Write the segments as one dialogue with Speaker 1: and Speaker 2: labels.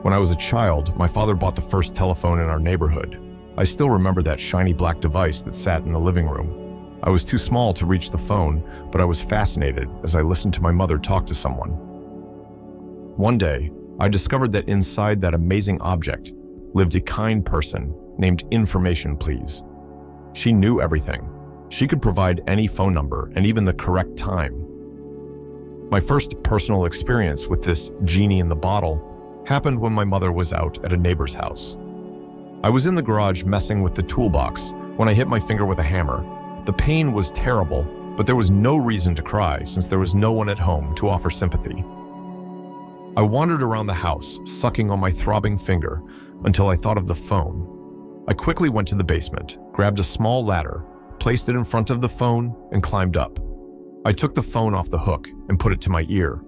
Speaker 1: When I was a child, my father bought the first telephone in our neighborhood. I still remember that shiny black device that sat in the living room. I was too small to reach the phone, but I was fascinated as I listened to my mother talk to someone. One day, I discovered that inside that amazing object lived a kind person named Information Please. She knew everything. She could provide any phone number and even the correct time. My first personal experience with this genie in the bottle happened when my mother was out at a neighbor's house. I was in the garage messing with the toolbox when I hit my finger with a hammer. The pain was terrible, but there was no reason to cry since there was no one at home to offer sympathy. I wandered around the house, sucking on my throbbing finger until I thought of the phone. I quickly went to the basement, grabbed a small ladder, placed it in front of the phone, and climbed up. I took the phone off the hook and put it to my ear.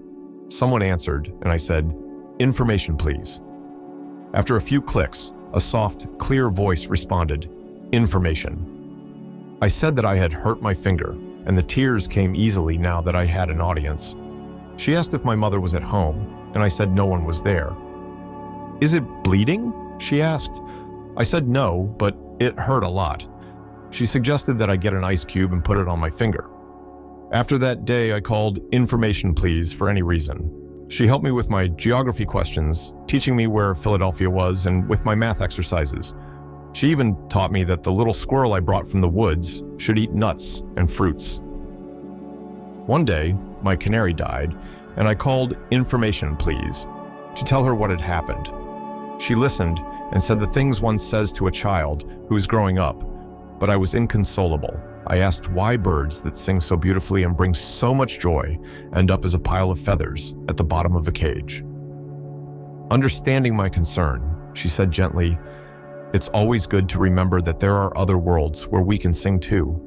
Speaker 1: Someone answered, and I said, "Information, please." After a few clicks, a soft, clear voice responded, "Information." I said that I had hurt my finger, and the tears came easily now that I had an audience. She asked if my mother was at home, and I said no one was there. "Is it bleeding?" she asked. I said no, but it hurt a lot. She suggested that I get an ice cube and put it on my finger. After that day, I called Information Please for any reason. She helped me with my geography questions, teaching me where Philadelphia was, and with my math exercises. She even taught me that the little squirrel I brought from the woods should eat nuts and fruits. One day, my canary died, and I called Information Please to tell her what had happened. She listened and said the things one says to a child who is growing up, but I was inconsolable. I asked why birds that sing so beautifully and bring so much joy end up as a pile of feathers at the bottom of a cage. Understanding my concern, she said gently, "It's always good to remember that there are other worlds where we can sing too."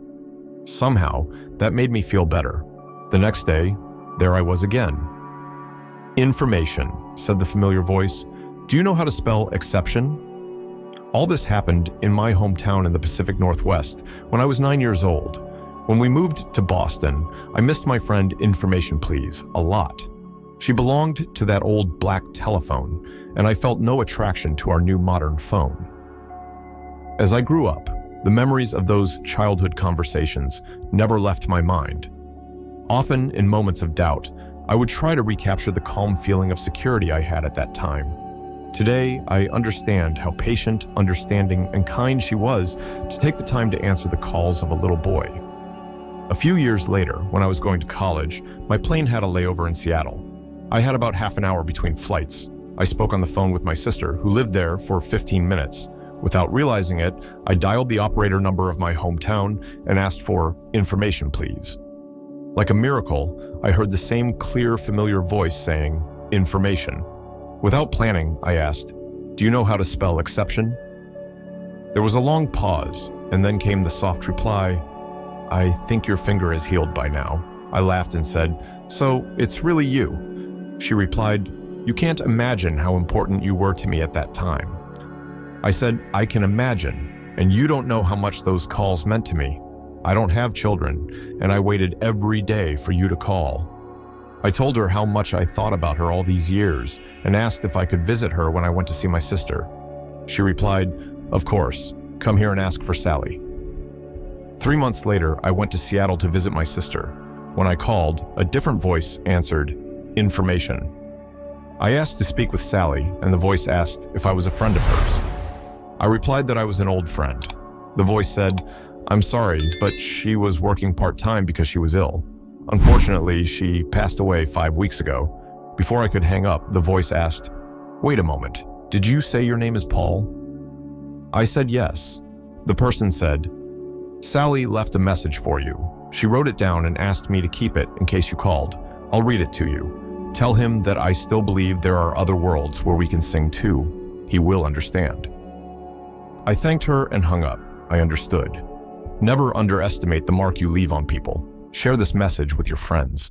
Speaker 1: Somehow, that made me feel better. The next day, there I was again. "Information," said the familiar voice. "Do you know how to spell exception?" All this happened in my hometown in the Pacific Northwest when I was 9 years old. When we moved to Boston, I missed my friend Information Please a lot. She belonged to that old black telephone, and I felt no attraction to our new modern phone. As I grew up, the memories of those childhood conversations never left my mind. Often, in moments of doubt, I would try to recapture the calm feeling of security I had at that time. Today, I understand how patient, understanding, and kind she was to take the time to answer the calls of a little boy. A few years later, when I was going to college, my plane had a layover in Seattle. I had about half an hour between flights. I spoke on the phone with my sister, who lived there, for 15 minutes. Without realizing it, I dialed the operator number of my hometown and asked for Information Please. Like a miracle, I heard the same clear, familiar voice saying, "Information." Without planning, I asked, "Do you know how to spell exception?" There was a long pause, and then came the soft reply, "I think your finger is healed by now." I laughed and said, "So it's really you?" She replied, "You can't imagine how important you were to me at that time." I said, "I can imagine, and you don't know how much those calls meant to me. I don't have children, and I waited every day for you to call." I told her how much I thought about her all these years and asked if I could visit her when I went to see my sister. She replied, "Of course, come here and ask for Sally." 3 months later, I went to Seattle to visit my sister. When I called, a different voice answered, "Information." I asked to speak with Sally, and the voice asked if I was a friend of hers. I replied that I was an old friend. The voice said, "I'm sorry, but she was working part-time because she was ill. Unfortunately, she passed away 5 weeks ago." Before I could hang up, the voice asked, "Wait a moment, did you say your name is Paul?" I said yes. The person said, "Sally left a message for you. She wrote it down and asked me to keep it in case you called. I'll read it to you. Tell him that I still believe there are other worlds where we can sing too. He will understand." I thanked her and hung up. I understood. Never underestimate the mark you leave on people. Share this message with your friends.